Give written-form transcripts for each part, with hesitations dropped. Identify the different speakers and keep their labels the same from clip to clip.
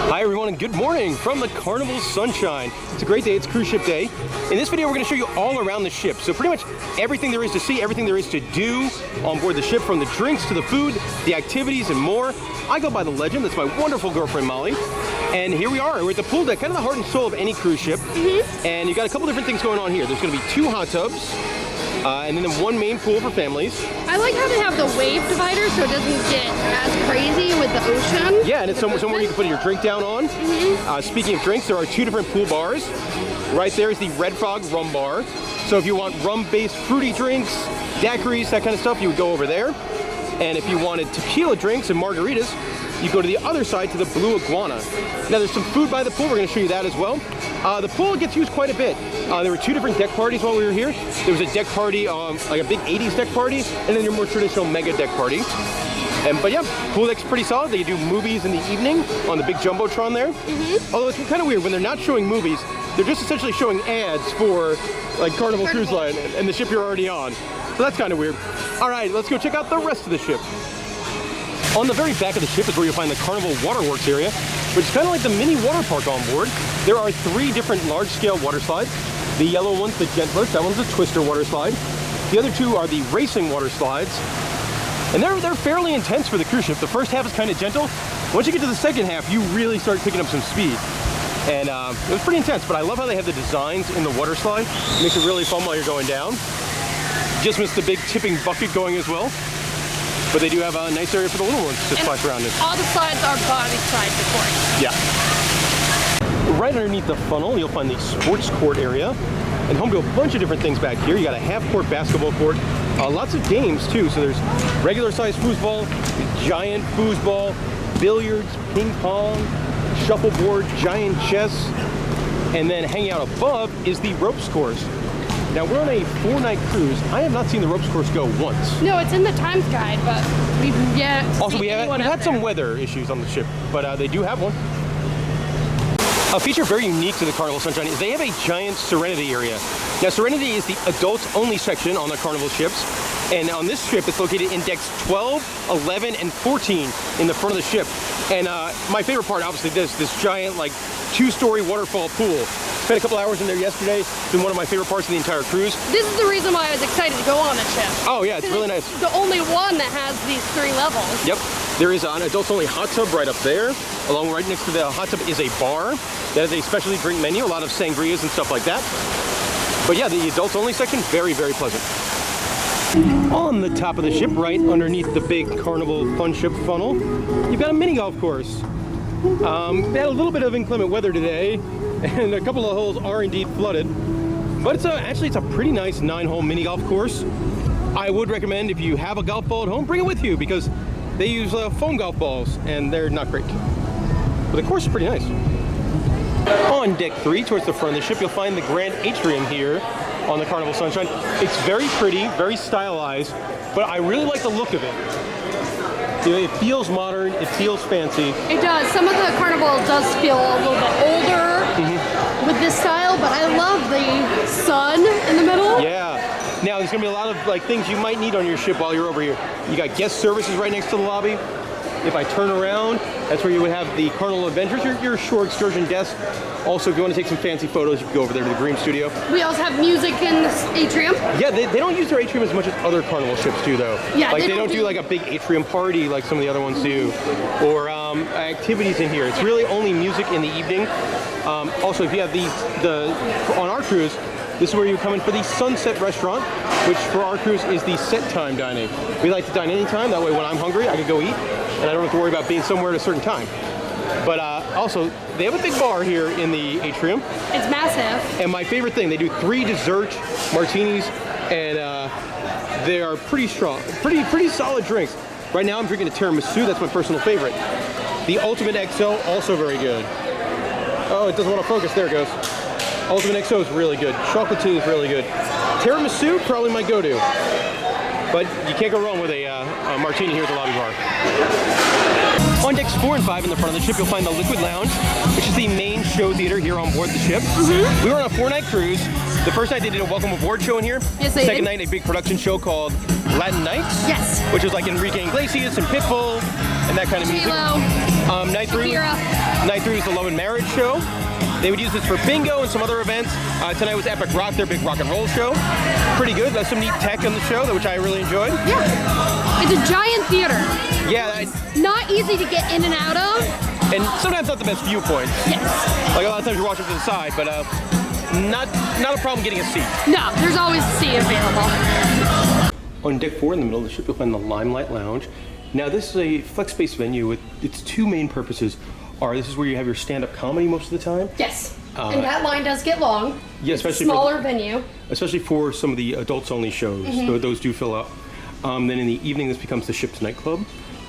Speaker 1: Hi everyone and good morning from the Carnival Sunshine. It's a great day, it's cruise ship day. In this video we're going to show you all around the ship. So pretty much everything there is to see, everything there is to do on board the ship, from the drinks to the food, the activities and more. I go by the Legend, that's my wonderful girlfriend Molly. And here we are, we're at the pool deck, kind of the heart and soul of any cruise ship. And you've got a couple different things going on here. There's going to be 2 hot tubs. And then one main pool for families.
Speaker 2: I like how they have the wave divider so it doesn't get as crazy with the ocean.
Speaker 1: Yeah, and it's somewhere you can put your drink down on. Speaking of drinks, there are 2 different pool bars. Right there is the redfrog rum bar. So if you want rum-based fruity drinks, daiquiris, that kind of stuff, you would go over there. And if you wanted tequila drinks and margaritas, you go to the other side to the blue iguana. Now there's some food by the pool, we're going to show you that as well. The pool gets used quite a bit. There were 2 different deck parties while we were here. There was a deck party, like a big 80s deck party, and then your more traditional mega deck party. But yeah, pool deck's pretty solid. They do movies in the evening on the big Jumbotron there. Although it's kind of weird, when they're not showing movies, they're just essentially showing ads for like Carnival Cruise Line and the ship you're already on. So that's kind of weird. All right, let's go check out the rest of the ship. On the very back of the ship is where you'll find the Carnival Waterworks area, which is kind of like the mini water park on board. There are 3 different large-scale water slides. The yellow one's the gentlest, that one's a twister water slide. The other 2 are the racing water slides. And they're fairly intense for the cruise ship. The first half is kind of gentle. Once you get to the second half, you really start picking up some speed. And it was pretty intense, but I love how they have the designs in the water slide. It makes it really fun while you're going down. Just missed the big tipping bucket going as well. But they do have a nice area for the little ones to splash around in.
Speaker 2: All the slides are body side support.
Speaker 1: Yeah. Right underneath the funnel, you'll find the sports court area. And home to a bunch of different things back here. You got a half-court basketball court. Lots of games, too. So there's regular-sized foosball, giant foosball, billiards, ping pong, shuffleboard, giant chess. And then hanging out above is the ropes course. Now, we're on a 4-night cruise. I have not seen the ropes course go once.
Speaker 2: No, it's in the Times Guide, but we've yet
Speaker 1: Also, we've had some weather issues on the ship, but they do have one. A feature very unique to the Carnival Sunshine is they have a giant Serenity area. Now, Serenity is the adults-only section on the Carnival ships, and on this ship, it's located in decks 12, 11, and 14 in the front of the ship. And my favorite part, obviously, this giant, like, 2-story waterfall pool. Spent a couple hours in there yesterday. It's been one of my favorite parts of the entire cruise. This
Speaker 2: is the reason why I was excited to go on a ship.
Speaker 1: Oh yeah, it's really nice.
Speaker 2: It's the only one that has these 3 levels.
Speaker 1: Yep. There is an adults-only hot tub right up there. Along right next to the hot tub is a bar that has a specialty drink menu, a lot of sangrias and stuff like that. But yeah, the adults-only section, very, very pleasant. On the top of the ship, right underneath the big Carnival Fun Ship funnel, you've got a mini golf course. We had a little bit of inclement weather today, and a couple of holes are indeed flooded. But it's actually a pretty nice 9-hole mini golf course. I would recommend, if you have a golf ball at home, bring it with you, because they use foam golf balls, and they're not great. But the course is pretty nice. On deck 3, towards the front of the ship, you'll find the grand atrium here on the Carnival Sunshine. It's very pretty, very stylized, but I really like the look of it. It feels modern, it feels fancy.
Speaker 2: It does. Some of the Carnival does feel a little bit older with this style, but I love the sun in the middle.
Speaker 1: Yeah. Now, there's going to be a lot of like things you might need on your ship while you're over here. You got guest services right next to the lobby. If I turn around, that's where you would have the Carnival Adventures, your shore excursion desk. Also, if you want to take some fancy photos, you can go over there to the Green Studio.
Speaker 2: We also have music in this atrium.
Speaker 1: Yeah, they don't use their atrium as much as other Carnival ships do, though.
Speaker 2: Yeah,
Speaker 1: like they don't do like a big atrium party like some of the other ones do, or activities in here. It's really only music in the evening. Also, if you have on our cruise, this is where you come in for the Sunset Restaurant, which for our cruise is the set time dining. We like to dine anytime, that way when I'm hungry, I can go eat, and I don't have to worry about being somewhere at a certain time. But also, they have a big bar here in the atrium.
Speaker 2: It's massive.
Speaker 1: And my favorite thing, they do 3 dessert martinis, and they are pretty strong, pretty solid drinks. Right now I'm drinking a tiramisu, that's my personal favorite. The Ultimate XO, also very good. Oh, it doesn't want to focus, there it goes. Ultimate XO is really good. Chocolatine is really good. Tiramisu, probably my go-to. But you can't go wrong with a martini here at the lobby bar. On decks 4 and 5 in the front of the ship, you'll find the Liquid Lounge, which is the main show theater here on board the ship. We were on a 4-night cruise. The first night they did a welcome aboard show in here.
Speaker 2: Yes, they did.
Speaker 1: Second night, a big production show called Latin Nights.
Speaker 2: Yes.
Speaker 1: Which was like Enrique Iglesias and Pitbull and that kind of music. Night 3 was the Love and Marriage show. They would use this for bingo and some other events. Tonight was Epic Rock, their big rock and roll show. Pretty good. There's some neat tech on the show, which I really enjoyed.
Speaker 2: Yeah. It's a giant theater.
Speaker 1: Yeah.
Speaker 2: Not easy to get in and out of.
Speaker 1: And sometimes not the best viewpoints.
Speaker 2: Yes.
Speaker 1: Like a lot of times you're watching to the side, but not a problem getting a seat.
Speaker 2: No, there's always a seat available.
Speaker 1: On deck 4 in the middle of the ship, you'll find the Limelight Lounge. Now this is a flex space venue with its two main purposes. This is where you have your stand-up comedy most of the time.
Speaker 2: Yes, and that line does get long.
Speaker 1: Yeah, especially
Speaker 2: smaller venue.
Speaker 1: Especially for some of the adults-only shows. Those do fill up. Then in the evening, this becomes the ship's nightclub.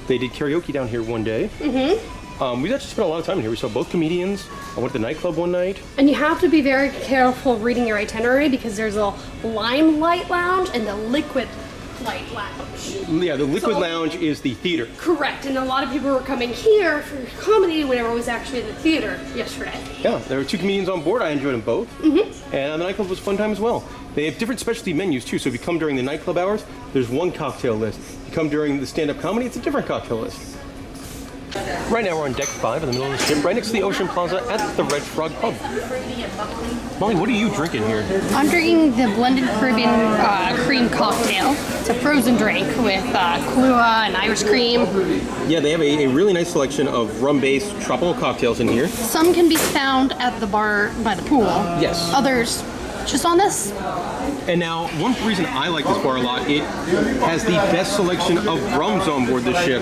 Speaker 1: They did karaoke down here one day. We actually spent a lot of time in here. We saw both comedians. I went to the nightclub one night.
Speaker 2: And you have to be very careful reading your itinerary because there's a Limelight Lounge and the Liquid Light Lounge.
Speaker 1: Yeah, the Liquid Lounge is the theater.
Speaker 2: Correct, and a lot of people were coming here for comedy whenever it was actually in the theater yesterday.
Speaker 1: Yeah, there were two comedians on board. I enjoyed them both. And the nightclub was a fun time as well. They have different specialty menus too, so if you come during the nightclub hours, there's one cocktail list. If you come during the stand-up comedy, it's a different cocktail list. Right now we're on deck 5 in the middle of the ship, right next to the Ocean Plaza at the Red Frog Pub. Molly, what are you drinking here?
Speaker 2: I'm drinking the blended Caribbean cream cocktail. It's a frozen drink with Kahlua and Irish cream.
Speaker 1: Yeah, they have a really nice selection of rum-based tropical cocktails in here.
Speaker 2: Some can be found at the bar by the pool.
Speaker 1: Yes.
Speaker 2: Others just on this.
Speaker 1: And now, one reason I like this bar a lot, it has the best selection of rums on board the ship.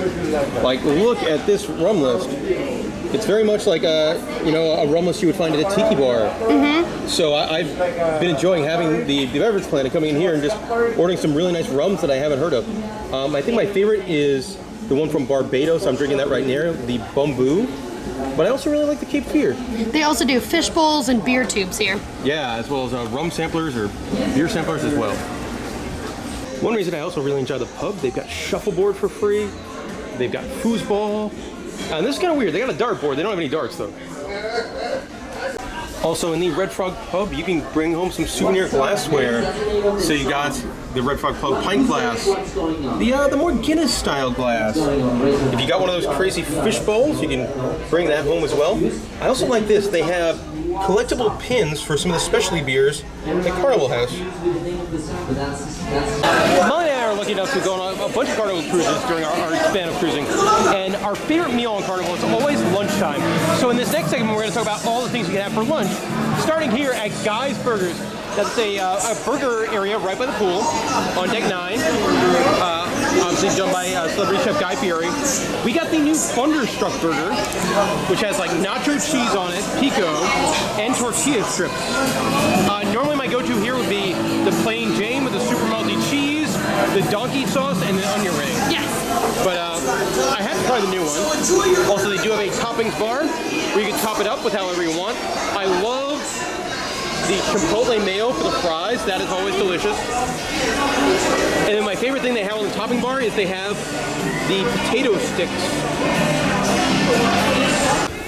Speaker 1: Like, look at this rum list. It's very much like a rum list you would find at a tiki bar. So I've been enjoying having the beverage planet coming in here and just ordering some really nice rums that I haven't heard of. I think my favorite is the one from Barbados. I'm drinking that right now, the Bamboo. But I also really like the Cape Fear.
Speaker 2: They also do fish bowls and beer tubes here.
Speaker 1: Yeah, as well as rum samplers or beer samplers as well. One reason I also really enjoy the pub, they've got shuffleboard for free. They've got foosball. And this is kind of weird. They got a dartboard. They don't have any darts though. Also in the Red Frog Pub, you can bring home some souvenir glassware. So you got the Red Frog Pub pint glass, the more Guinness style glass. If you got one of those crazy fish bowls, you can bring that home as well. I also like this. They have collectible pins for some of the specialty beers that Carnival has. Molly and I are lucky enough to go on a bunch of Carnival cruises during our span of cruising. And our favorite meal on Carnival is always lunchtime. So in this next segment, we're going to talk about all the things you can have for lunch, starting here at Guy's Burgers. That's a burger area right by the pool on deck 9. Obviously done by celebrity chef Guy Fieri. We got the new Thunderstruck burger, which has like nacho cheese on it, pico, and tortilla strips. Normally my go-to here would be the plain Jane with the super melty cheese, the donkey sauce, and the onion ring. Yes. But I have to try the new one. Also, they do have a toppings bar where you can top it up with however you want. I love the chipotle mayo for the fries. That is always delicious. And then my favorite thing they have on the topping bar is they have the potato sticks.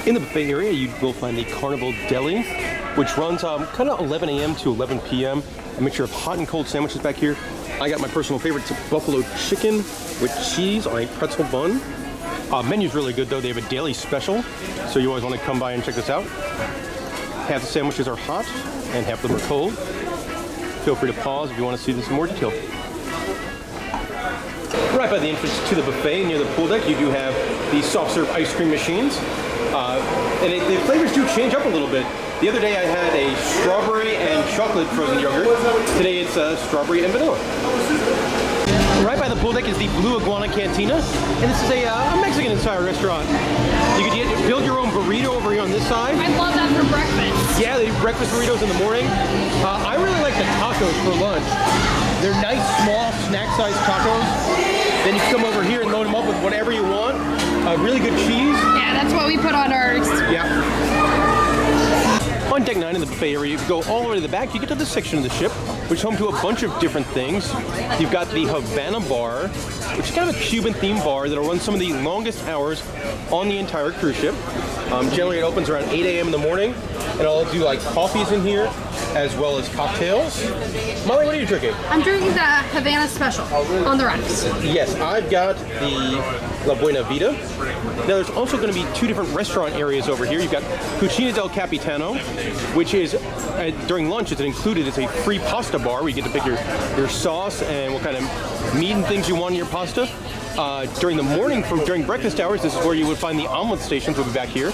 Speaker 1: In the buffet area, you will find the Carnival Deli, which runs kind of 11 a.m. to 11 p.m. A mixture of hot and cold sandwiches back here. I got my personal favorite. It's a buffalo chicken with cheese on a pretzel bun. Menu's really good though. They have a daily special, so you always want to come by and check this out. Half the sandwiches are hot and half of them are cold. Feel free to pause if you want to see this in more detail. Right by the entrance to the buffet near the pool deck, you do have the soft serve ice cream machines. And the flavors do change up a little bit. The other day I had a strawberry and chocolate frozen yogurt. Today it's strawberry and vanilla. Right by the pool deck is the Blue Iguana Cantina, and this is a Mexican-inspired restaurant. You can build your own burrito over here on this side.
Speaker 2: I love that for breakfast.
Speaker 1: Yeah, they do breakfast burritos in the morning. I really like the tacos for lunch. They're nice, small, snack-sized tacos. Then you can come over here and load them up with whatever you want. Really good cheese.
Speaker 2: Yeah, that's what we put on ours.
Speaker 1: Yeah. On deck 9 in the buffet area, if you go all the way to the back, you get to this section of the ship, which is home to a bunch of different things. You've got the Havana bar, which is kind of a Cuban-themed bar that'll run some of the longest hours on the entire cruise ship. Generally, it opens around 8 a.m. in the morning, and I'll do like coffees in here. as well as cocktails. Molly, what are you drinking?
Speaker 2: I'm drinking the Havana Special on the rocks.
Speaker 1: Yes, I've got the La Buena Vida. Now there's also going to be two different restaurant areas over here. You've got Cucina del Capitano, which is, during lunch, it's included. It's a free pasta bar where you get to pick your sauce and what kind of meat and things you want in your pasta. During the morning, during breakfast hours, this is where you would find the omelet stations. Will be back here.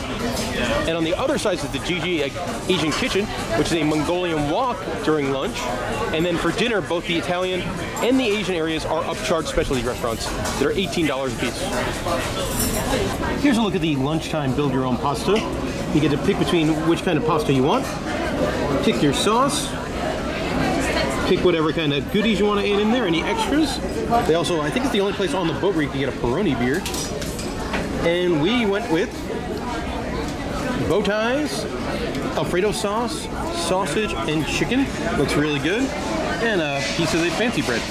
Speaker 1: And on the other side is the GG Asian Kitchen, which is a Mongolian wok during lunch. And then for dinner, both the Italian and the Asian areas are upcharged specialty restaurants that are $18 a piece. Here's a look at the lunchtime build your own pasta. You get to pick between which kind of pasta you want. Pick your sauce. Pick whatever kind of goodies you want to add in there, any extras. They also, I think it's the only place on the boat where you can get a Peroni beer. And we went with bow ties, Alfredo sauce, sausage, and chicken. Looks really good. And a piece of the fancy bread.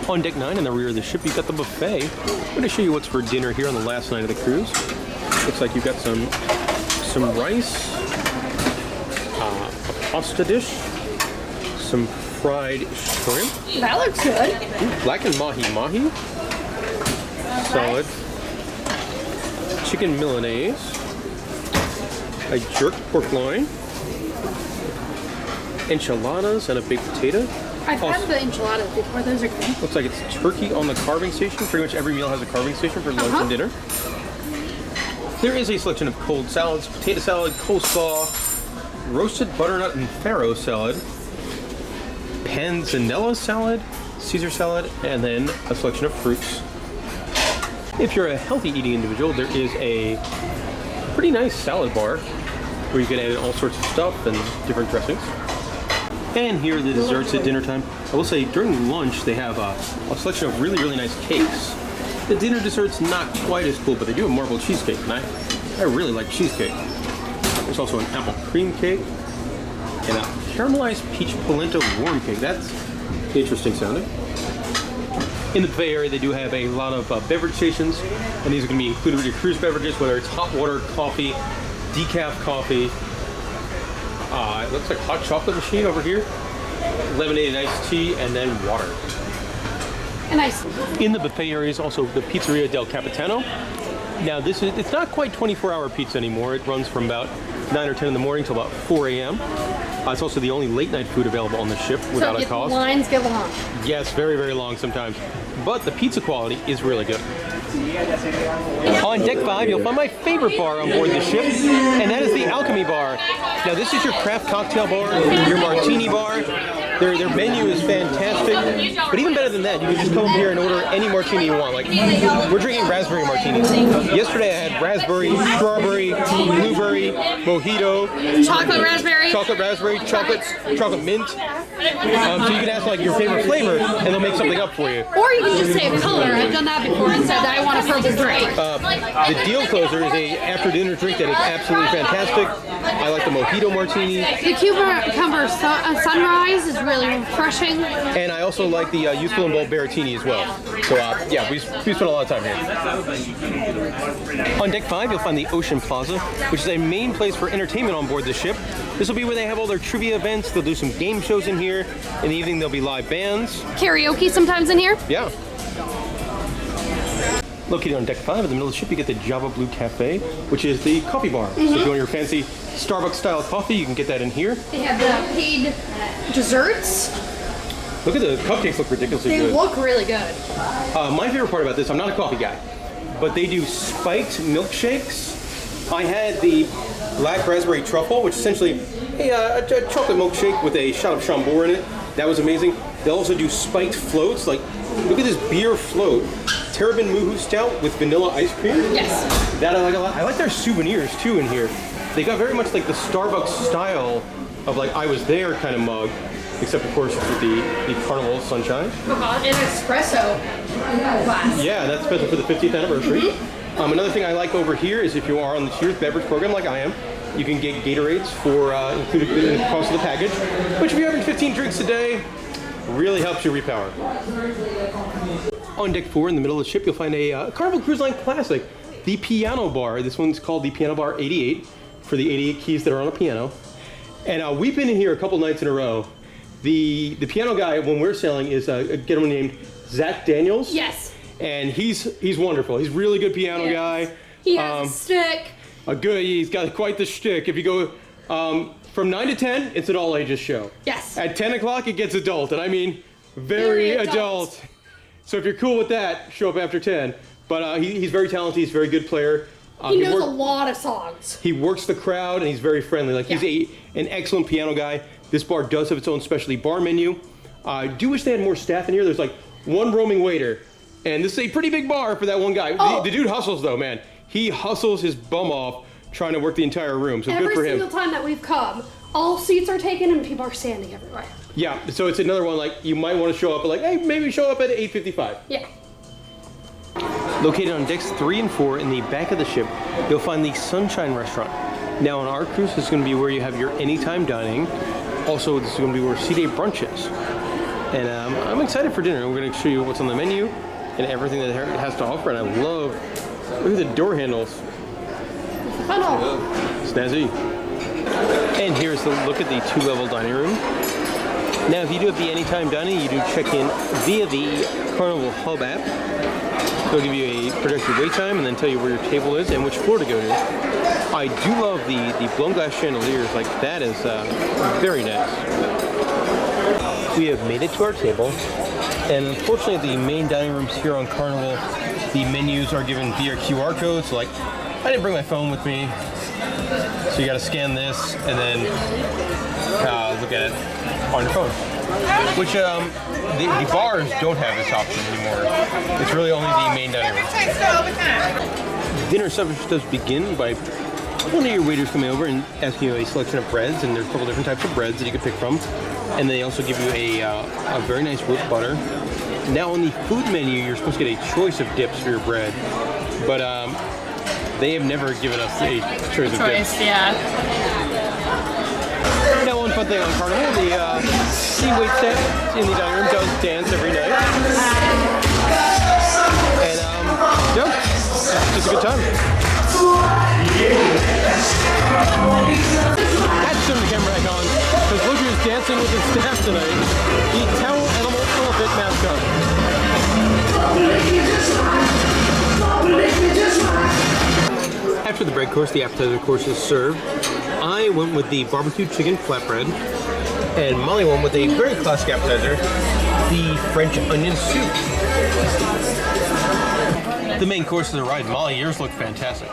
Speaker 1: On deck 9 in the rear of the ship, you've got the buffet. I'm going to show you what's for dinner here on the last night of the cruise. Looks like you've got some rice, a pasta dish, some fried shrimp.
Speaker 2: That looks good.
Speaker 1: Black and mahi. Salad. Chicken Milanese. A jerk pork loin. Enchiladas and a baked potato.
Speaker 2: I've had the enchiladas before. Those are good.
Speaker 1: Looks like it's turkey on the carving station. Pretty much every meal has a carving station for lunch and dinner. There is a selection of cold salads, potato salad, coleslaw, roasted butternut and farro salad, panzanella salad, Caesar salad, and then a selection of fruits. If you're a healthy eating individual, there is a pretty nice salad bar where you can add in all sorts of stuff and different dressings. And here are the desserts at dinner time. I will say during lunch they have a selection of really, really nice cakes. The dinner dessert's not quite as cool, but they do a marble cheesecake, and I really like cheesecake. There's also an apple cream cake and a caramelized peach polenta warm cake. That's interesting sounding. In the buffet area, they do have a lot of beverage stations, and these are going to be included with your cruise beverages, whether it's hot water, coffee, decaf coffee. It looks like hot chocolate machine over here, lemonade and iced tea, and then water.
Speaker 2: And ice.
Speaker 1: In the buffet area is also the Pizzeria del Capitano. Now it's not quite 24-hour pizza anymore. It runs from about 9 or 10 in the morning till about 4 a.m. It's also the only late night food available on the ship without a cost.
Speaker 2: Lines get long.
Speaker 1: Yes, very, very long sometimes. But the pizza quality is really good. On deck 5, you'll find my favorite bar on board the ship, and that is the Alchemy bar. Now this is your craft cocktail bar, your martini bar. Their menu is fantastic, but even better than that, you can just come up here and order any martini you want. Like, we're drinking raspberry martinis. Yesterday I had raspberry, strawberry, blueberry, mojito,
Speaker 2: Chocolate raspberry,
Speaker 1: chocolate mint. So you can ask like your favorite flavor, and they'll make something up for you.
Speaker 2: or you can just say a color. I've done that before and said I want a purple drink.
Speaker 1: The deal closer is a after dinner drink that is absolutely fantastic. I like the mojito martini.
Speaker 2: The cucumber sunrise is really refreshing.
Speaker 1: And I also like the Youthful and Bold Baratini as well. So yeah, we spent a lot of time here. On deck 5, you'll find the Ocean Plaza, which is a main place for entertainment on board the ship. This will be where they have all their trivia events. They'll do some game shows in here. In the evening, there'll be live bands.
Speaker 2: Karaoke sometimes in here.
Speaker 1: Yeah. Located on deck 5 in the middle of the ship, you get the Java Blue Cafe, which is the coffee bar. So if you want your fancy Starbucks-style coffee, you can get that in here.
Speaker 2: They have the paid desserts.
Speaker 1: Look at the cupcakes, look ridiculously good.
Speaker 2: They look really good.
Speaker 1: My favorite part about this, I'm not a coffee guy, but they do spiked milkshakes. I had the black raspberry truffle, which is essentially a chocolate milkshake with a shot of Chambord in it. That was amazing. They also do spiked floats. Like, look at this beer float. Terrapin Moohoo Stout with vanilla ice cream.
Speaker 2: Yes.
Speaker 1: That I like a lot. I like their souvenirs too in here. They got very much like the Starbucks style of like I was there kind of mug, except of course with the Carnival sunshine.
Speaker 2: An espresso glass.
Speaker 1: Yeah, that's special for the 50th anniversary. Another thing I like over here is if you are on the Cheers beverage program like I am, you can get Gatorades for included in the cost of the package, which if you're having 15 drinks a day, really helps you repower. On deck 4 in the middle of the ship, you'll find a Carnival Cruise Line classic, the piano bar. This one's called the Piano Bar 88 for the 88 keys that are on a piano. And we've been in here a couple nights in a row. The piano guy, when we're sailing, is a gentleman named Zach Daniels.
Speaker 2: Yes.
Speaker 1: And he's wonderful. He's a really good piano guy.
Speaker 2: He has a stick.
Speaker 1: He's got quite the shtick. If you go from 9 to 10, it's an all ages show.
Speaker 2: Yes.
Speaker 1: At 10 o'clock, it gets adult, and I mean very adult. So if you're cool with that, show up after 10. But he's very talented. He's a very good player.
Speaker 2: He knows a lot of songs.
Speaker 1: He works the crowd, and he's very friendly. Like he's an excellent piano guy. This bar does have its own specialty bar menu. I do wish they had more staff in here. There's like one roaming waiter, and this is a pretty big bar for that one guy.
Speaker 2: Oh.
Speaker 1: The dude hustles though, man. He hustles his bum off trying to work the entire room. So good for him.
Speaker 2: Every single time that we've come, all seats are taken and people are standing everywhere.
Speaker 1: Yeah, so it's another one like you might want to show up, but like, hey, maybe show up at 8:55.
Speaker 2: Yeah.
Speaker 1: Located on decks 3 and 4 in the back of the ship, you'll find the Sunshine Restaurant. Now on our cruise, this is going to be where you have your anytime dining. Also, this is going to be where sea day brunch is. And I'm excited for dinner. We're going to show you what's on the menu and everything that it has to offer. And I love, look at the door handles.
Speaker 2: Funnel.
Speaker 1: Snazzy. And here's the look at the 2-level dining room. Now, if you do have the anytime dining, you do check in via the Carnival Hub app. They'll give you a projected wait time and then tell you where your table is and which floor to go to. I do love the blown glass chandeliers. Like, that is very nice. We have made it to our table. And unfortunately, the main dining rooms here on Carnival, the menus are given via QR code. So, like, I didn't bring my phone with me. So you got to scan this and then look at it on your phone. Which the bars don't have this option anymore. It's really only the main dining room. Dinner service does begin by one of your waiters coming over and asking you a selection of breads, and there's a couple different types of breads that you can pick from. And they also give you a very nice whipped butter. Now on the food menu, you're supposed to get a choice of dips for your bread, but they have never given us a choice of dips.
Speaker 2: Yeah.
Speaker 1: Now, one fun thing on Carnival, the wait staff in the dining room does dance every night. And, it's just a good time. I had to turn the camera back on, because Luke is dancing with his staff tonight. The Towel Animal Elephant mascot. After the bread course, the appetizer course is served. I went with the barbecue chicken flatbread, and Molly went with a very classic appetizer, the French onion soup. The main course of the ride, Molly, yours look fantastic.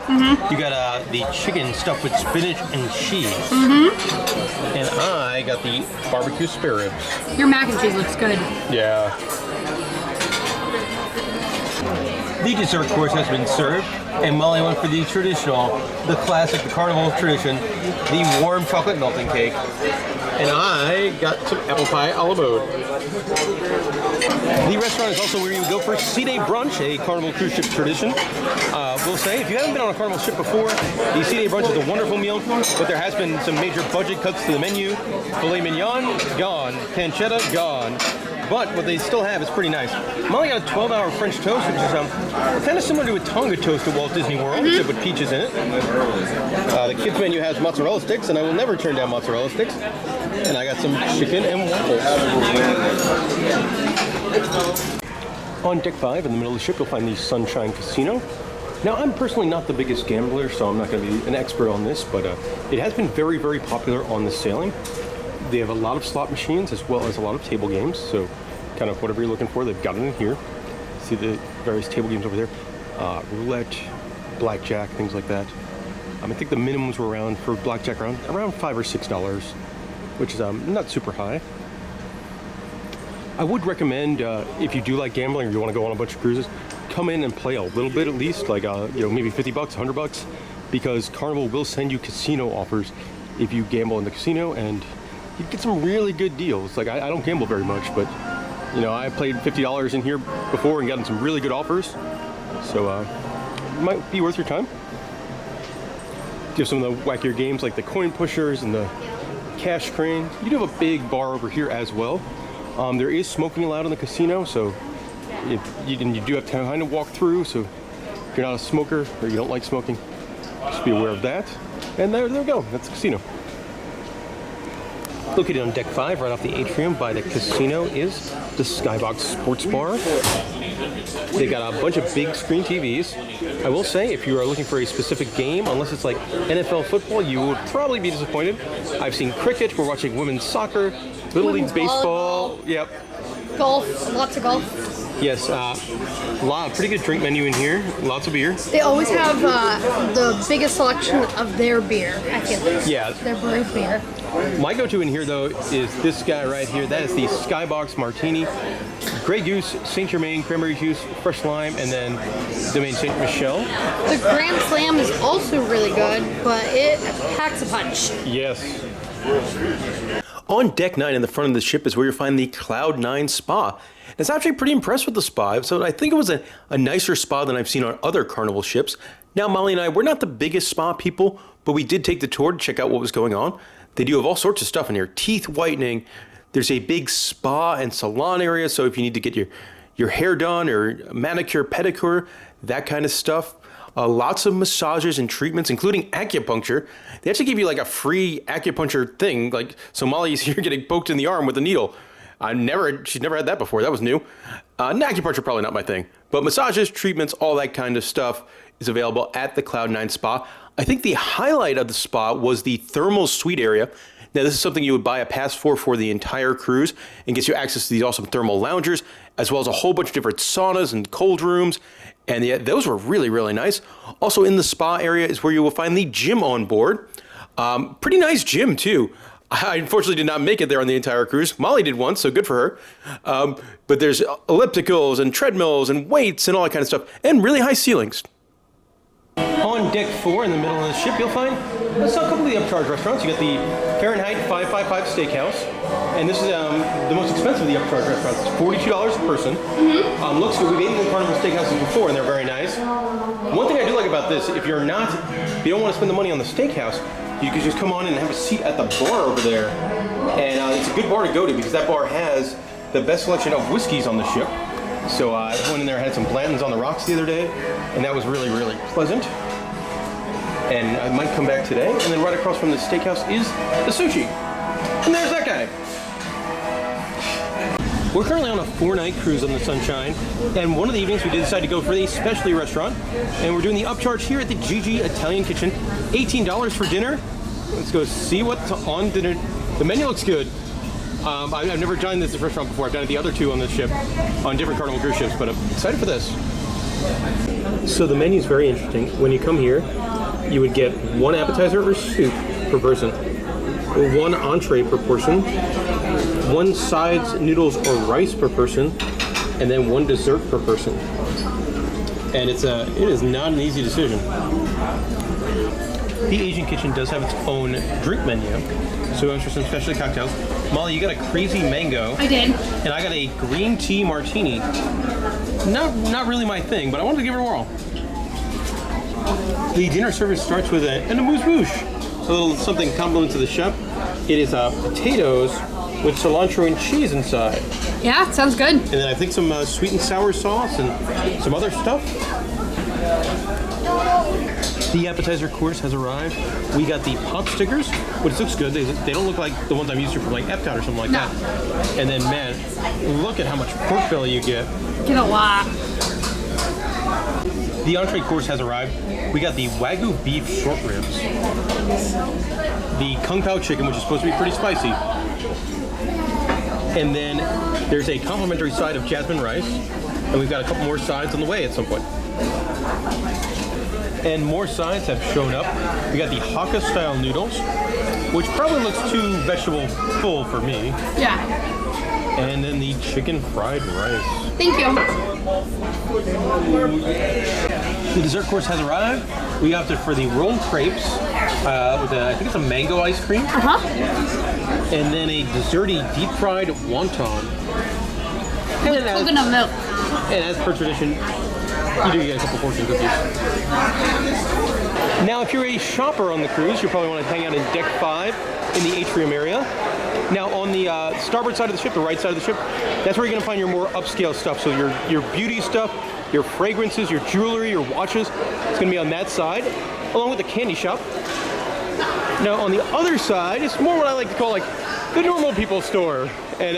Speaker 1: You got the chicken stuffed with spinach and cheese. And I got the barbecue spare ribs.
Speaker 2: Your mac and cheese looks good.
Speaker 1: Yeah. The dessert course has been served, and Molly went for the traditional, the classic, the Carnival tradition, the warm chocolate melting cake. And I got some apple pie a la mode. The restaurant is also where you would go for sea day brunch, a Carnival cruise ship tradition. We'll say, if you haven't been on a Carnival ship before, the sea day brunch is a wonderful meal, but there has been some major budget cuts to the menu. Filet mignon, gone. Pancetta, gone. But what they still have is pretty nice. Molly got a 12-hour French toast, which is kind of similar to a Tonga toast at Walt Disney World, except with peaches in it. The kids menu has mozzarella sticks, and I will never turn down mozzarella sticks. And I got some chicken and waffles. On deck 5, in the middle of the ship, you'll find the Sunshine Casino. Now, I'm personally not the biggest gambler, so I'm not going to be an expert on this, but it has been very, very popular on the sailing. They have a lot of slot machines as well as a lot of table games, so kind of whatever you're looking for, they've got it in here. See the various table games over there. Roulette, blackjack, things like that. I think the minimums were around, for blackjack, around $5 or $6, which is not super high. I would recommend, if you do like gambling or you want to go on a bunch of cruises, come in and play a little bit at least, like maybe $50, $100, because Carnival will send you casino offers if you gamble in the casino, and you get some really good deals. Like, I don't gamble very much, but I played $50 in here before and gotten some really good offers, so it might be worth your time. You have some of the wackier games like the coin pushers and the cash crane. You do have a big bar over here as well. There is smoking allowed in the casino, so you do have time to walk through, so if you're not a smoker or you don't like smoking, just be aware of that. And there we go, that's the casino. Located on deck 5, right off the atrium by the casino, is the Skybox Sports Bar. They got a bunch of big screen TVs. I will say, if you are looking for a specific game, unless it's like NFL football, you would probably be disappointed. I've seen cricket, we're watching women's soccer, Little League baseball, yep.
Speaker 2: Golf, lots of golf.
Speaker 1: Yes, pretty good drink menu in here, lots of beer.
Speaker 2: They always have the biggest selection of their beer, I feel like.
Speaker 1: Yeah.
Speaker 2: Their brewed beer.
Speaker 1: My go-to in here, though, is this guy right here. That is the Skybox Martini. Grey Goose, Saint Germain, cranberry juice, fresh lime, and then Domaine Saint Michel.
Speaker 2: The Grand Slam is also really good, but it packs a punch.
Speaker 1: Yes. On deck 9 in the front of the ship is where you'll find the Cloud 9 Spa. And it's actually pretty impressed with the spa, so I think it was a nicer spa than I've seen on other Carnival ships. Now, Molly and I, we're not the biggest spa people, but we did take the tour to check out what was going on. They do have all sorts of stuff in here. Teeth whitening. There's a big spa and salon area, so if you need to get your hair done or manicure, pedicure, that kind of stuff. Lots of massages and treatments, including acupuncture. They actually give you like a free acupuncture thing. Like, so Molly's here getting poked in the arm with a needle. She's never had that before. That was new. Acupuncture, probably not my thing. But massages, treatments, all that kind of stuff is available at the Cloud 9 Spa. I think the highlight of the spa was the thermal suite area. Now, this is something you would buy a pass for the entire cruise and gets you access to these awesome thermal loungers, as well as a whole bunch of different saunas and cold rooms. And those were really, really nice. Also in the spa area is where you will find the gym on board. Pretty nice gym, too. I unfortunately did not make it there on the entire cruise. Molly did once, so good for her. But there's ellipticals and treadmills and weights and all that kind of stuff, and really high ceilings. On deck 4 in the middle of the ship, you'll find a couple of the upcharge restaurants. You got the Fahrenheit 555 Steakhouse, and this is the most expensive of the upcharge restaurants. It's $42 a person. Mm-hmm. Looks good. We've eaten in Carnival Steakhouses before, and they're very nice. One thing I do like about this, if you don't want to spend the money on the steakhouse, you can just come on in and have a seat at the bar over there. And it's a good bar to go to because that bar has the best selection of whiskeys on the ship. So I went in there, had some Blanton's on the rocks the other day, and that was really, really pleasant. And I might come back today. And then right across from the steakhouse is the sushi. And there's that guy. We're currently on a 4-night cruise on the Sunshine, and one of the evenings we did decide to go for a specialty restaurant, and we're doing the upcharge here at the GG Italian Kitchen. $18 for dinner. Let's go see what's on dinner. The menu looks good. I've never dined at this restaurant before. I've done it the other two on this ship, on different Carnival cruise ships, but I'm excited for this. So the menu is very interesting. When you come here, you would get one appetizer or soup per person, one entree per portion, one sides, noodles, or rice per person, and then one dessert per person. And it is not an easy decision. The Asian Kitchen does have its own drink menu, so I'm for some specialty cocktails. Molly, you got a crazy mango.
Speaker 2: I did.
Speaker 1: And I got a green tea martini. Not really my thing, but I wanted to give it a whirl. The dinner service starts with an amuse-bouche, a little something compliments to the chef. It is potatoes with cilantro and cheese inside.
Speaker 2: Yeah, sounds good. And
Speaker 1: then I think some sweet and sour sauce and some other stuff. The appetizer course has arrived. We got the pot stickers, which looks good. They don't look like the ones I'm used to from like Epcot or something like that. And then, man, look at how much pork belly you get.
Speaker 2: Get a lot.
Speaker 1: The entree course has arrived. We got the Wagyu beef short ribs, the Kung Pao chicken, which is supposed to be pretty spicy, and then there's a complimentary side of jasmine rice, and we've got a couple more sides on the way at some point. And more sides have shown up. We got the Hakka style noodles, which probably looks too vegetable full for me.
Speaker 2: Yeah.
Speaker 1: And then the chicken fried rice.
Speaker 2: Thank you.
Speaker 1: The dessert course has arrived. We opted for the rolled crepes with I think it's a mango ice cream.
Speaker 2: Uh-huh.
Speaker 1: And then a desserty deep fried wonton.
Speaker 2: With coconut milk.
Speaker 1: And as per tradition, you do get a couple fortune cookies. Now, if you're a shopper on the cruise, you probably want to hang out in deck 5 in the atrium area. Now, on the starboard side of the ship, the right side of the ship, that's where you're going to find your more upscale stuff. So your beauty stuff, your fragrances, your jewelry, your watches, it's going to be on that side, along with the candy shop. Now on the other side, it's more what I like to call like the normal people store. And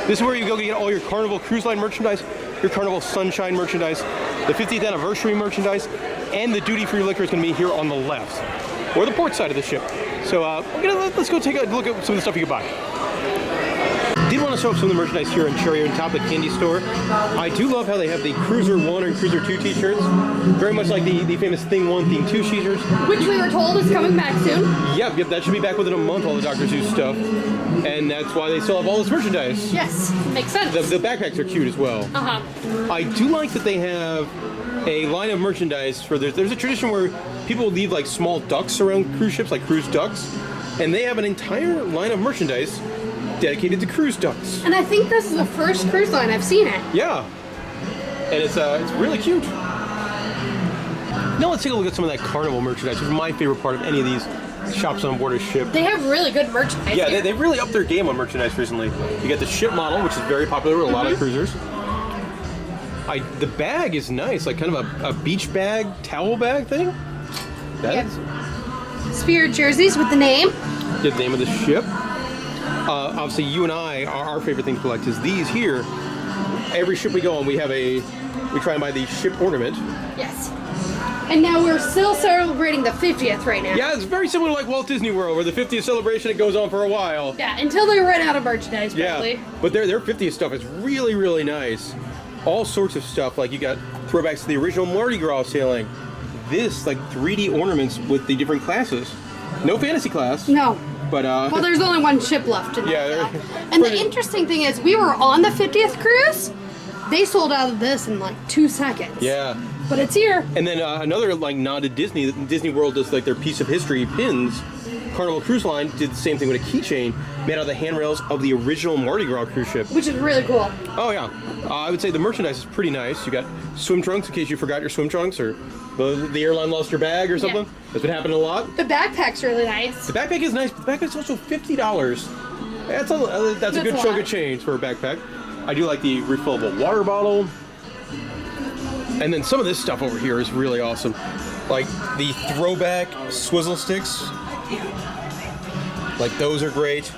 Speaker 1: this is where you go get all your Carnival Cruise Line merchandise, your Carnival Sunshine merchandise, the 50th anniversary merchandise, and the duty-free liquor is going to be here on the left, or the port side of the ship. So let's go take a look at some of the stuff you can buy. Did want to show up some of the merchandise here in Cherry on Top, the candy store. I do love how they have the Cruiser 1 and Cruiser 2 t-shirts. Very much like the famous Thing 1, Thing 2 t-shirts.
Speaker 2: Which we were told is coming back soon.
Speaker 1: Yep, that should be back within a month, all the Dr. Seuss stuff. And that's why they still have all this merchandise.
Speaker 2: Yes, makes sense.
Speaker 1: The backpacks are cute as well. I do like that they have a line of merchandise for there's a tradition where people leave like small ducks around cruise ships, like cruise ducks. And they have an entire line of merchandise dedicated to cruise ducks.
Speaker 2: And I think this is the first cruise line I've seen it.
Speaker 1: Yeah. And it's really cute. Now let's take a look at some of that Carnival merchandise, which is my favorite part of any of these shops on board a ship.
Speaker 2: They have really good merchandise.
Speaker 1: Yeah, they've really upped their game on merchandise recently. You get the ship model, which is very popular with a lot of cruisers. The bag is nice, like kind of a beach bag, towel bag thing.
Speaker 2: Spirit jerseys with the name.
Speaker 1: The name of the ship. Obviously, you and I, our favorite thing to collect is these here. Every ship we go on, we try and buy the ship ornament.
Speaker 2: Yes. And now we're still celebrating the 50th right now.
Speaker 1: Yeah, it's very similar to like Walt Disney World, where the 50th celebration, it goes on for a while.
Speaker 2: Yeah, until they run out of merchandise, probably.
Speaker 1: Yeah, but their 50th stuff is really, really nice. All sorts of stuff, like you got throwbacks to the original Mardi Gras sailing. This, like 3D ornaments with the different classes. No fantasy class.
Speaker 2: No.
Speaker 1: But
Speaker 2: well, there's only one ship left in
Speaker 1: yeah,
Speaker 2: and the interesting thing is, we were on the 50th cruise. They sold out of this in like 2 seconds.
Speaker 1: Yeah.
Speaker 2: But it's here.
Speaker 1: And then another like nod to Disney. Disney World does like their piece of history pins. Carnival Cruise Line did the same thing with a keychain made out of the handrails of the original Mardi Gras cruise ship.
Speaker 2: Which is really cool.
Speaker 1: Oh yeah. I would say the merchandise is pretty nice. You got swim trunks in case you forgot your swim trunks or the airline lost your bag or something. Yeah. That's been happening a lot.
Speaker 2: The backpack's really nice.
Speaker 1: The backpack is nice, but the backpack's also $50. That's a good chunk of change for a backpack. I do like the refillable water bottle. And then some of this stuff over here is really awesome. Like the throwback swizzle sticks. Like those are great.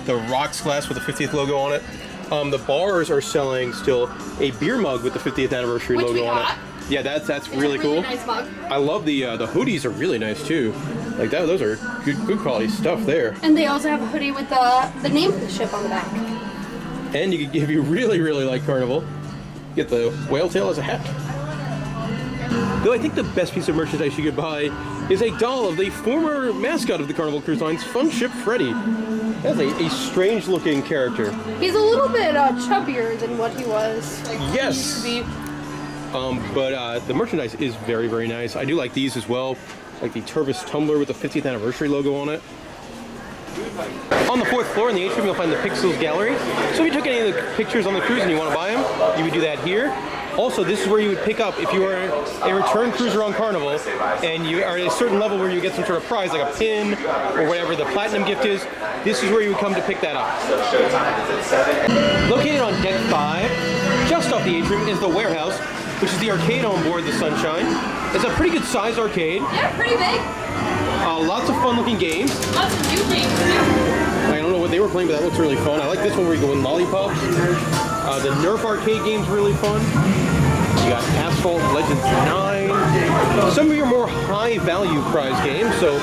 Speaker 1: The rocks glass with the 50th logo on it. The bars are selling still a beer mug with the 50th anniversary logo on it. Yeah, that's really cool.
Speaker 2: Nice mug.
Speaker 1: I love the hoodies are really nice too. Like that, those are good quality stuff there.
Speaker 2: And they also have a hoodie with the name of the ship on the back.
Speaker 1: And if you really like Carnival, get the whale tail as a hat. Though I think the best piece of merchandise you could buy is a doll of the former mascot of the Carnival Cruise Line's Fun Ship Freddy. That's a strange looking character.
Speaker 2: He's a little bit chubbier than what he was.
Speaker 1: Yes. But the merchandise is very nice. I do like these as well, like the Turvis tumbler with the 50th anniversary logo on it. On the 4th floor in the atrium, you'll find the Pixels Gallery. So if you took any of the pictures on the cruise and you want to buy them, you would do that here. Also, this is where you would pick up if you are a return cruiser on Carnival and you are at a certain level where you get some sort of prize, like a pin or whatever the platinum gift is. This is where you would come to pick that up. Located on deck 5, just off the atrium, is the warehouse, which is the arcade on board the Sunshine. It's a pretty good sized arcade.
Speaker 2: Yeah, pretty big.
Speaker 1: Lots of fun looking games.
Speaker 2: Lots of new games too.
Speaker 1: I don't know what they were playing, but that looks really fun. I like this one where you go in lollipops. The Nerf arcade game's really fun. You got Asphalt Legends 9. Some of your more high value prize games. So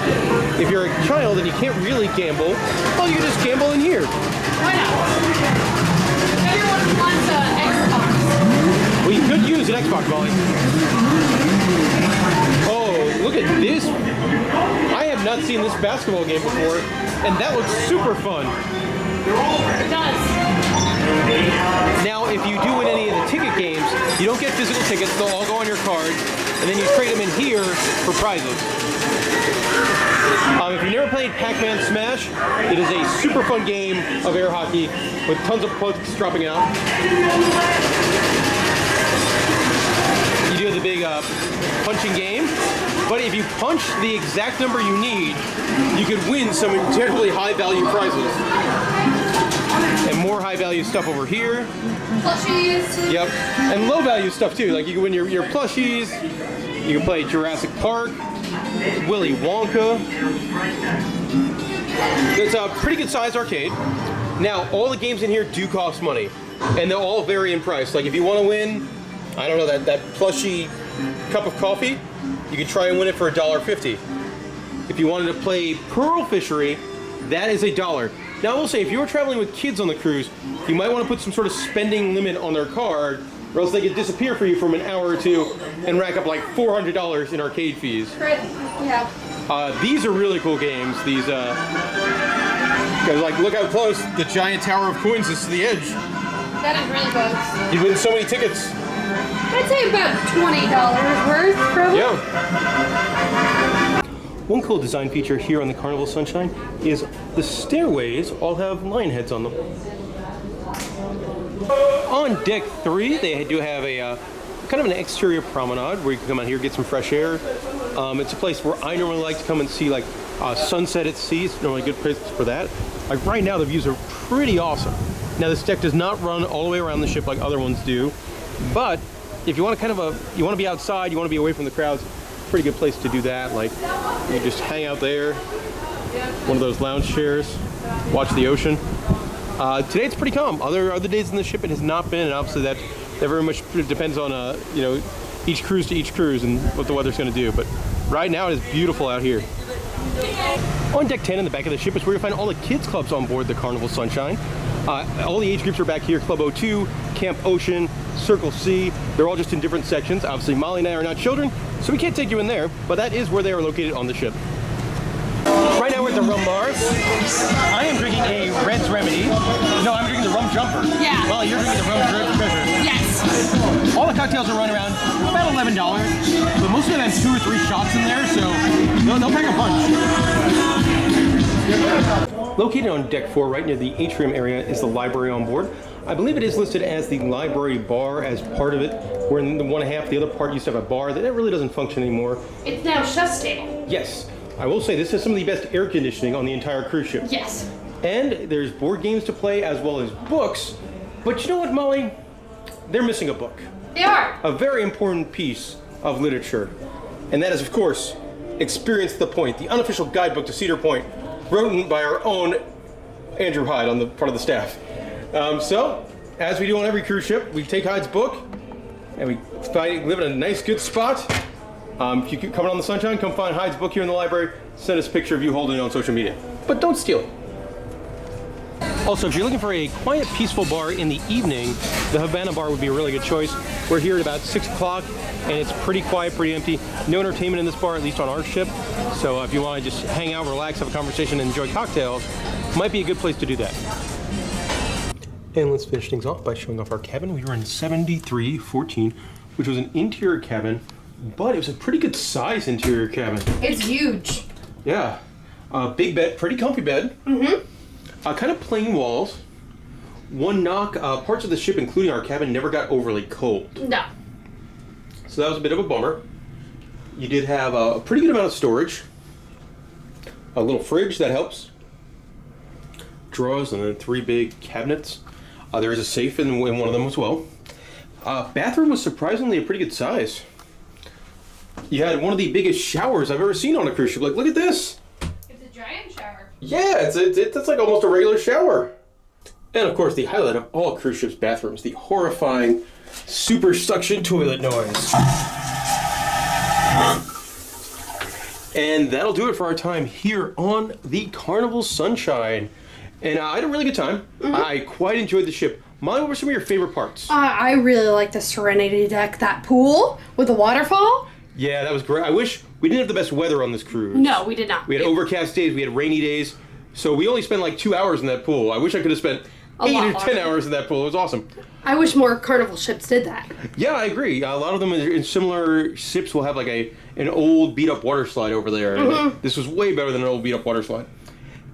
Speaker 1: if you're a child and you can't really gamble, well, you can just gamble in here.
Speaker 2: Why not? Everyone wants an Xbox.
Speaker 1: Well, you could use an Xbox, Molly. Oh, look at this. I have not seen this basketball game before, and that looks super fun.
Speaker 2: It does.
Speaker 1: Now, if you do win any of the ticket games, you don't get physical tickets. They'll all go on your card, and then you trade them in here for prizes. If you've never played Pac-Man Smash, it is a super fun game of air hockey with tons of pucks dropping out. You do the big punching game, but if you punch the exact number you need, you could win some incredibly high-value prizes. And more high-value stuff over here.
Speaker 2: Plushies.
Speaker 1: Yep. And low-value stuff too. Like you can win your plushies. You can play Jurassic Park. Willy Wonka. It's a pretty good sized arcade. Now, all the games in here do cost money, and they'll all vary in price. Like if you want to win, I don't know, that plushy cup of coffee, you can try and win it for $1.50. If you wanted to play Pearl Fishery, that is $1. Now, I will say, if you were traveling with kids on the cruise, you might want to put some sort of spending limit on their card, or else they could disappear for you from an hour or two and rack up like $400 in arcade fees.
Speaker 2: Right. Yeah.
Speaker 1: These are really cool games. These, guys, like, look how close the giant tower of coins is to the edge.
Speaker 2: That is really close.
Speaker 1: You win so many tickets.
Speaker 2: I'd say about $20 worth, probably.
Speaker 1: Yeah. One cool design feature here on the Carnival Sunshine is the stairways all have lion heads on them. On deck 3, they do have a kind of an exterior promenade where you can come out here and get some fresh air. It's a place where I normally like to come and see like sunset at sea. It's normally a good place for that. Like right now, the views are pretty awesome. Now this deck does not run all the way around the ship like other ones do, but if you want to you want to be outside, you want to be away from the crowds, pretty good place to do that. Like you just hang out there, one of those lounge chairs, watch the ocean. Today it's pretty calm. Other days in the ship it has not been, and obviously that very much depends on you know, each cruise to each cruise and what the weather's going to do. But right now it is beautiful out here. On deck 10 in the back of the ship is where you find all the kids clubs on board the Carnival Sunshine. All the age groups are back here: Club 02, Camp Ocean, Circle C. They're all just in different sections. Obviously Molly and I are not children, so we can't take you in there, but that is where they are located on the ship. Right now we're at the rum bar. I am drinking a Red's Remedy. No, I'm drinking the rum jumper.
Speaker 2: Yeah.
Speaker 1: Well, you're drinking the rum treasure.
Speaker 2: Yes.
Speaker 1: All the cocktails are running around about $11, but most of them have 2 or 3 shots in there, so they'll pack a punch. Located on deck 4, right near the atrium area, is the library on board. I believe it is listed as the library bar as part of it. We're in the one half. The other part used to have a bar that really doesn't function anymore.
Speaker 2: It's now chef's table.
Speaker 1: Yes. I will say this has some of the best air conditioning on the entire cruise ship.
Speaker 2: Yes.
Speaker 1: And there's board games to play as well as books. But you know what, Molly? They're missing a book.
Speaker 2: They are.
Speaker 1: A very important piece of literature. And that is, of course, Experience the Point, the unofficial guidebook to Cedar Point, written by our own Andrew Hyde on the part of the staff. So, as we do on every cruise ship, we take Hyde's book and we live in a nice, good spot. If you keep coming on the Sunshine, come find Hyde's book here in the library. Send us a picture of you holding it on social media. But don't steal it. Also, if you're looking for a quiet, peaceful bar in the evening, the Havana bar would be a really good choice. We're here at about 6 o'clock, and it's pretty quiet, pretty empty. No entertainment in this bar, at least on our ship. So if you want to just hang out, relax, have a conversation, and enjoy cocktails, might be a good place to do that. And let's finish things off by showing off our cabin. We were in 7314, which was an interior cabin, but it was a pretty good size interior cabin.
Speaker 2: It's huge.
Speaker 1: Yeah. Big bed, pretty comfy bed. Mm-hmm. Kind of plain walls. One knock, parts of the ship, including our cabin, never got overly cold.
Speaker 2: No.
Speaker 1: So that was a bit of a bummer. You did have a pretty good amount of storage. A little fridge, that helps. Drawers, and then 3 big cabinets. There is a safe in one of them as well. Bathroom was surprisingly a pretty good size. You had one of the biggest showers I've ever seen on a cruise ship. Like, look at this.
Speaker 2: It's a giant shower.
Speaker 1: Yeah, it's like almost a regular shower. And of course, the highlight of all cruise ships' bathrooms, the horrifying super suction toilet noise. And that'll do it for our time here on the Carnival Sunshine. And I had a really good time. Mm-hmm. I quite enjoyed the ship. Molly, what were some of your favorite parts?
Speaker 2: I really like the Serenity deck, that pool with the waterfall.
Speaker 1: Yeah, that was great. I wish we didn't have the best weather on this cruise.
Speaker 2: No, we did not.
Speaker 1: We had overcast days, we had rainy days, so we only spent like 2 hours in that pool. I wish I could have spent 8 or 10 hours in that pool. It was awesome.
Speaker 2: I wish more Carnival ships did that.
Speaker 1: Yeah, I agree. A lot of them in similar ships will have like an old beat-up water slide over there. Mm-hmm. This was way better than an old beat-up water slide.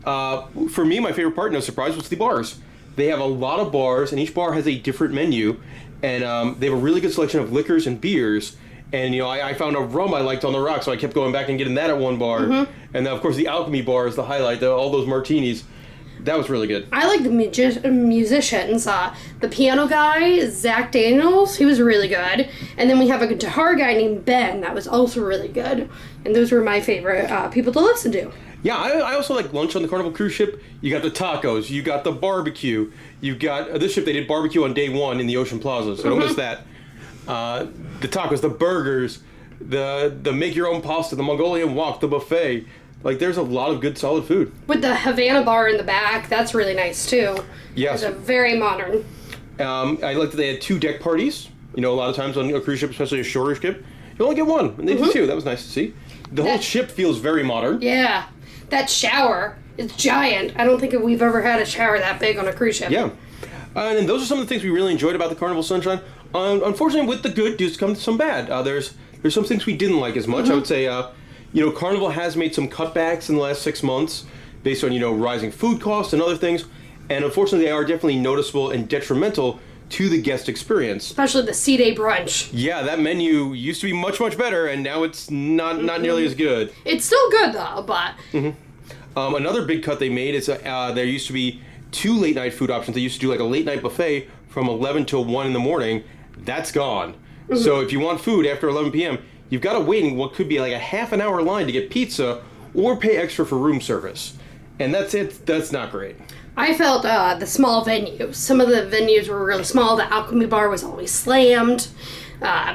Speaker 1: For me, my favorite part, no surprise, was the bars. They have a lot of bars, and each bar has a different menu, and they have a really good selection of liquors and beers. And, you know, I found a rum I liked on the rocks, so I kept going back and getting that at one bar. Mm-hmm. And then, of course, the Alchemy bar is the highlight, all those martinis. That was really good.
Speaker 2: I like the musicians. The piano guy, Zach Daniels, he was really good. And then we have a guitar guy named Ben that was also really good. And those were my favorite people to listen to.
Speaker 1: Yeah, I also like lunch on the Carnival cruise ship. You got the tacos, you got the barbecue, you got this ship. They did barbecue on day 1 in the Ocean Plaza, so don't miss that. The tacos, the burgers, the make your own pasta, the Mongolian wok, the buffet. Like, there's a lot of good, solid food.
Speaker 2: With the Havana bar in the back, that's really nice, too.
Speaker 1: Yes.
Speaker 2: It's very modern.
Speaker 1: I liked that they had 2 deck parties. You know, a lot of times on a cruise ship, especially a shorter ship, you only get 1, and they did 2. That was nice to see. The whole ship feels very modern.
Speaker 2: Yeah. That shower is giant. I don't think we've ever had a shower that big on a cruise ship.
Speaker 1: Yeah. And those are some of the things we really enjoyed about the Carnival Sunshine. Unfortunately, with the good, does come some bad. There's some things we didn't like as much. I would say, Carnival has made some cutbacks in the last 6 months based on, rising food costs and other things. And unfortunately, they are definitely noticeable and detrimental to the guest experience.
Speaker 2: Especially the C-Day brunch.
Speaker 1: Yeah, that menu used to be much, much better, and now it's not nearly as good.
Speaker 2: It's still good, though, but...
Speaker 1: Another big cut they made is there used to be 2 late-night food options. They used to do like a late-night buffet from 11 till 1 in the morning. That's gone. So if you want food after 11 p.m., you've got to wait in what could be like a half an hour line to get pizza or pay extra for room service. And that's it. That's not great.
Speaker 2: I felt the small venues. Some of the venues were really small. The Alchemy bar was always slammed.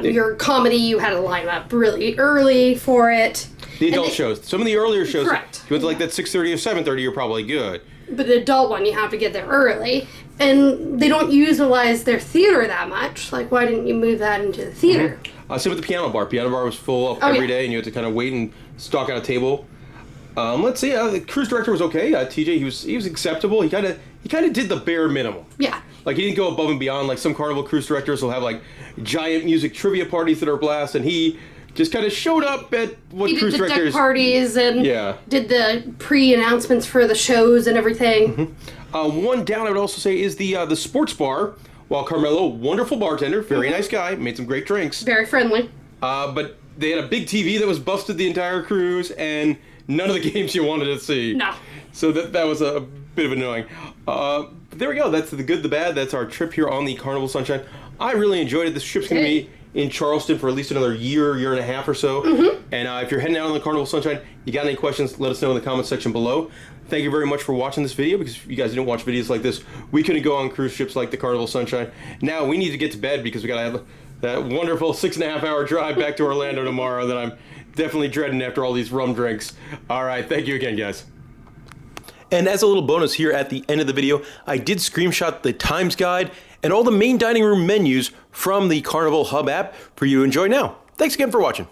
Speaker 2: Your comedy, you had to line up really early for it.
Speaker 1: The adult shows. Some of the earlier shows,
Speaker 2: correct.
Speaker 1: If you went to like that 6:30 or 7:30, you're probably good.
Speaker 2: But the adult one, you have to get there early. And they don't utilize their theater that much. Like, why didn't you move that into the theater?
Speaker 1: Same with the piano bar. Piano bar was full up every day, and you had to kind of wait and stalk out a table. Let's see. The cruise director was okay. TJ, he was acceptable. He kind of did the bare minimum.
Speaker 2: Yeah.
Speaker 1: Like, he didn't go above and beyond. Like, some Carnival cruise directors will have like giant music trivia parties that are a blast, and he just kind of showed up at what cruise directors.
Speaker 2: He did the deck parties and did the pre-announcements for the shows and everything.
Speaker 1: One down, I would also say, is the sports bar. While Carmelo, wonderful bartender, very nice guy, made some great drinks.
Speaker 2: Very friendly.
Speaker 1: But they had a big TV that was busted the entire cruise, and none of the games you wanted to see.
Speaker 2: No.
Speaker 1: So that was a bit of annoying. There we go. That's the good, the bad. That's our trip here on the Carnival Sunshine. I really enjoyed it. This trip's going to be in Charleston for at least another year and a half or so. And if you're heading out on the Carnival Sunshine, you got any questions, let us know in the comment section below. Thank you very much for watching this video, because if you guys didn't watch videos like this, we couldn't go on cruise ships like the Carnival Sunshine. Now we need to get to bed, because we got to have that wonderful 6.5 hour drive back to Orlando tomorrow that I'm definitely dreading after all these rum drinks. All right, thank you again, guys. And as a little bonus here at the end of the video, I did screenshot the Times Guide and all the main dining room menus from the Carnival Hub app for you to enjoy now. Thanks again for watching.